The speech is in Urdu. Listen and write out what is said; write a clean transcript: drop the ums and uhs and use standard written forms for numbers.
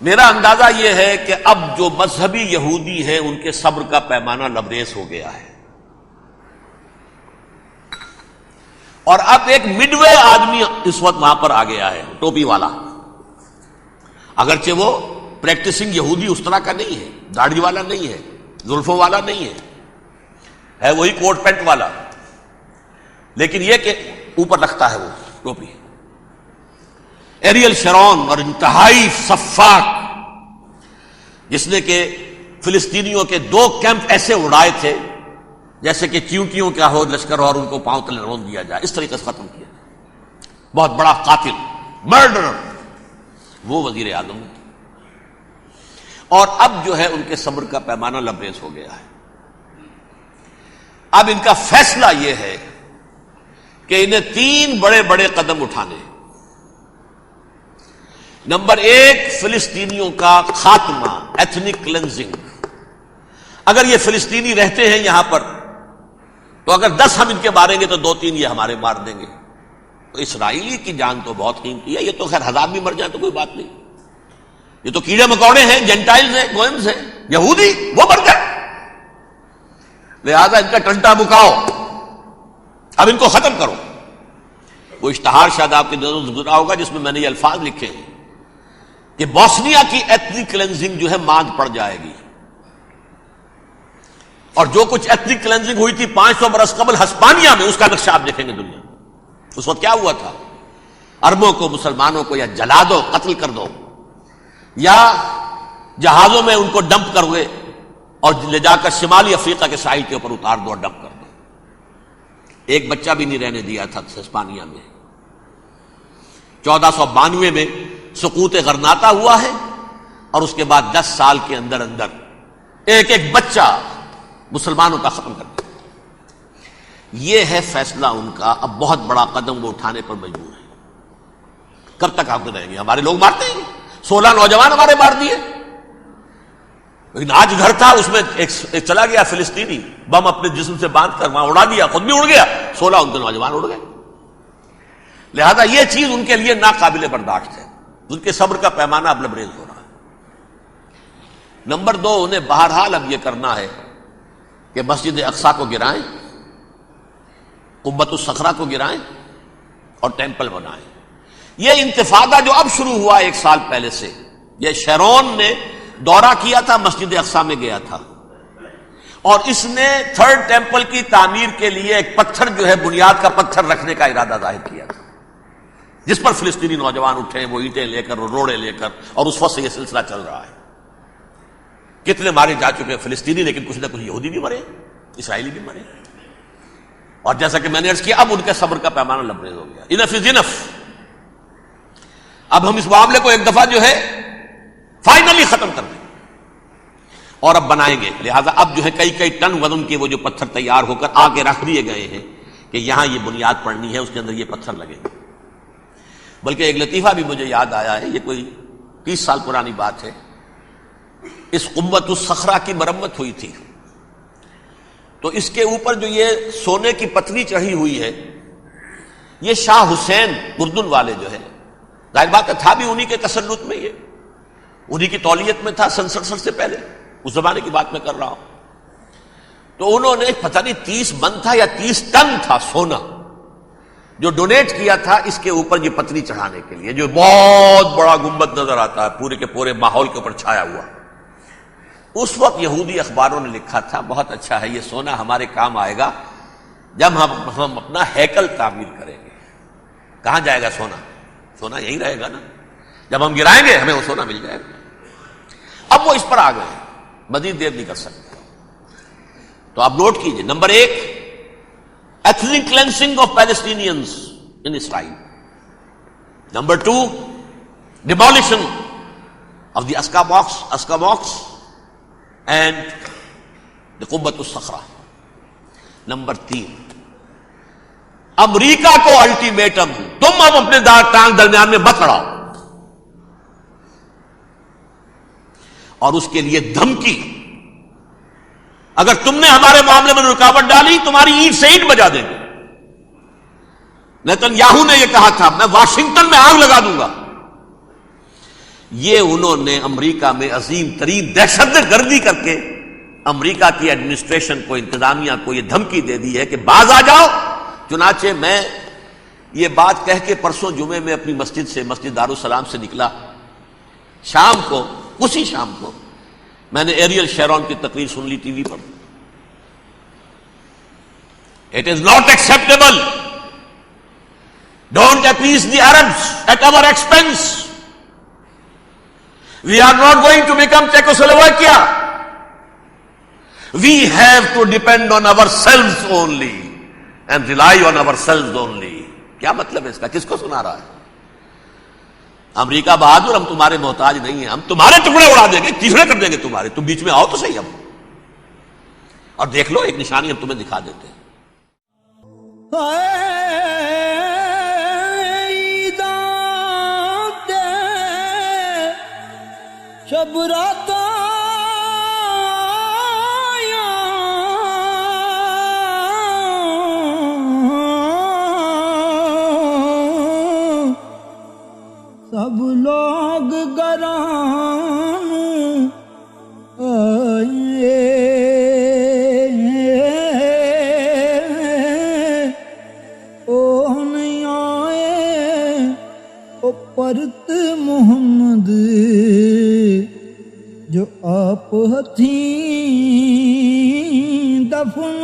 میرا اندازہ یہ ہے کہ اب جو مذہبی یہودی ہیں ان کے صبر کا پیمانہ لبریز ہو گیا ہے، اور اب ایک مڈ وے آدمی اس وقت وہاں پر آ گیا ہے، ٹوپی والا، اگرچہ وہ پریکٹسنگ یہودی اس طرح کا نہیں ہے، داڑھی والا نہیں ہے، زلفوں والا نہیں ہے وہی کوٹ پینٹ والا، لیکن یہ کہ اوپر رکھتا ہے وہ ٹوپی، ایریل شرون، اور انتہائی سفاک، جس نے کہ فلسطینیوں کے 2 کیمپ ایسے اڑائے تھے جیسے کہ چیونٹیوں کا ہو لشکر اور ان کو پاؤں تلے رون دیا جائے، اس طریقے سے ختم کیا، بہت بڑا قاتل، مرڈرر، وہ وزیر اعظم، اور اب جو ہے ان کے صبر کا پیمانہ لبریز ہو گیا ہے۔ اب ان کا فیصلہ یہ ہے کہ انہیں 3 بڑے بڑے قدم اٹھانے ہیں۔ نمبر 1، فلسطینیوں کا خاتمہ، ایتھنک کلینزنگ۔ اگر یہ فلسطینی رہتے ہیں یہاں پر تو اگر 10 ہم ان کے ماریں گے تو 2-3 یہ ہمارے مار دیں گے، تو اسرائیلی کی جان تو بہت قیمتی ہے، یہ تو خیر 1000 بھی مر جائیں تو کوئی بات نہیں، یہ تو کیڑے مکوڑے ہیں، جینٹائلز ہیں، گوئمز ہیں، یہودی وہ مر گئے، لہذا ان کا ٹنٹا بکاؤ، اب ان کو ختم کرو۔ وہ اشتہار شاید آپ کے دنوں سے گزرا ہوگا جس میں میں نے یہ الفاظ لکھے ہیں کہ بوسنیا کی ایتھنک کلینزنگ جو ہے ماند پڑ جائے گی، اور جو کچھ ایتھنک کلینزنگ ہوئی تھی 500 برس قبل ہسپانیہ میں، اس کا نقشہ آپ دیکھیں گے دنیا میں۔ اس وقت کیا ہوا تھا؟ عربوں کو، مسلمانوں کو یا جلا دو، قتل کر دو، یا جہازوں میں ان کو ڈمپ کر ہوئے اور لے جا کر شمالی افریقہ کے ساحل کے اوپر اتار دو اور ڈمپ کر دو۔ ایک بچہ بھی نہیں رہنے دیا تھا ہسپانیہ میں۔ 1492 میں سقوط غرناطہ ہوا ہے، اور اس کے بعد 10 سال کے اندر اندر ایک ایک بچہ مسلمانوں کا ختم کر دیا۔ یہ ہے فیصلہ ان کا، اب بہت بڑا قدم وہ اٹھانے پر مجبور ہے۔ کب تک آپ رہیں گے؟ ہمارے لوگ مارتے ہیں، 16 نوجوان ہمارے مار دیے، لیکن آج گھر تھا اس میں ایک چلا گیا فلسطینی، بم اپنے جسم سے باندھ کر وہاں اڑا دیا، خود بھی اڑ گیا، 16 ان کے نوجوان اڑ گئے۔ لہذا یہ چیز ان کے لیے ناقابل برداشت ہے، ان کے صبر کا پیمانہ اب لبریز ہو رہا ہے۔ نمبر 2، انہیں بہرحال اب یہ کرنا ہے کہ مسجد اقصیٰ کو گرائیں، قبۃ الصخرہ کو گرائیں اور ٹیمپل بنائیں۔ یہ انتفاضہ جو اب شروع ہوا 1 سال پہلے سے، یہ شیرون نے دورہ کیا تھا، مسجد اقصیٰ میں گیا تھا، اور اس نے 3rd ٹیمپل کی تعمیر کے لیے ایک پتھر جو ہے بنیاد کا پتھر رکھنے کا ارادہ ظاہر کیا تھا، جس پر فلسطینی نوجوان اٹھے، وہ اینٹیں لے کر اور روڑے لے کر، اور اس وقت سے یہ سلسلہ چل رہا ہے۔ کتنے مارے جا چکے فلسطینی، لیکن کچھ نہ کچھ یہودی بھی مرے، اسرائیلی بھی مرے، اور جیسا کہ میں نے عرض کیا اب ان کے صبر کا پیمانہ لبریز ہو گیا۔ انف از انف، اب ہم اس معاملے کو ایک دفعہ جو ہے فائنلی ختم کر دیں اور اب بنائیں گے۔ لہذا اب جو ہے کئی ٹن وزن کے وہ جو پتھر تیار ہو کر آگے رکھ دیے گئے ہیں کہ یہاں یہ بنیاد پڑنی ہے، اس کے اندر یہ پتھر لگے گا۔ بلکہ ایک لطیفہ بھی مجھے یاد آیا ہے، یہ کوئی 30 سال پرانی بات ہے، اس قبۃ الصخرہ کی مرمت ہوئی تھی، تو اس کے اوپر جو یہ سونے کی پتلی چڑھی ہوئی ہے، یہ شاہ حسین اردن والے جو ہے، ظاہر بات ہے تھا بھی انہی کے تسلط میں، یہ انہی کی تولیت میں تھا، سن 67 سے پہلے، اس زمانے کی بات میں کر رہا ہوں۔ تو انہوں نے پتہ نہیں 30 من تھا یا 30 ٹن تھا سونا جو ڈونیٹ کیا تھا اس کے اوپر یہ پتلی چڑھانے کے لیے، جو بہت بڑا گنبد نظر آتا ہے پورے کے پورے ماحول کے اوپر چھایا ہوا۔ اس وقت یہودی اخباروں نے لکھا تھا بہت اچھا ہے، یہ سونا ہمارے کام آئے گا جب ہم اپنا ہیکل تعمیر کریں گے۔ کہاں جائے گا سونا؟ سونا یہی رہے گا نا، جب ہم گرائیں گے ہمیں وہ سونا مل جائے گا۔ اب وہ اس پر آ گئے، مزید دیر نہیں کر سکتے۔ تو آپ نوٹ کیجئے، number 1، ethnic cleansing of Palestinians in Israel. Number 2, demolition of the Aqsa mosque and the Qubbat al-Sakhra. Number 3, امریکہ کو الٹیمیٹم، تم اب اپنے ٹانگ درمیان میں مت اڑاؤ، اور اس کے لیے دھمکی، اگر تم نے ہمارے معاملے میں رکاوٹ ڈالی تمہاری اینٹ سے اینٹ بجا دیں گے۔ نیتن یاہو نے یہ کہا تھا میں واشنگٹن میں آگ لگا دوں گا۔ یہ انہوں نے امریکہ میں عظیم ترین دہشت گردی کر کے امریکہ کی ایڈمنسٹریشن کو، انتظامیہ کو یہ دھمکی دے دی ہے کہ باز آ جاؤ۔ چنانچہ میں یہ بات کہہ کے پرسوں جمعے میں اپنی مسجد سے، مسجد دارالسلام سے نکلا، شام کو، اسی شام کو میں نے ایریل شیرون کی تقریر سن لی T V per. It is not acceptable. Don't appease the Arabs at our expense. We are not going to become Czechoslovakia. We have to depend on ourselves only and rely on ourselves only. کیا مطلب ہے اس کا؟ کس کو سنا رہا ہے؟ امریکہ بہادر، ہم تمہارے محتاج نہیں ہیں، ہم تمہارے ٹکڑے اڑا دیں گے، تیسرے کر دیں گے تمہارے، تم بیچ میں آؤ تو صحیح ہم، اور دیکھ لو ایک نشانی ہم تمہیں دکھا دیتے ہیں۔ شب رات سب لوگ گران آئے، او نہیں آئے او پرت محمد جو آپ ہتھیں دفنائے۔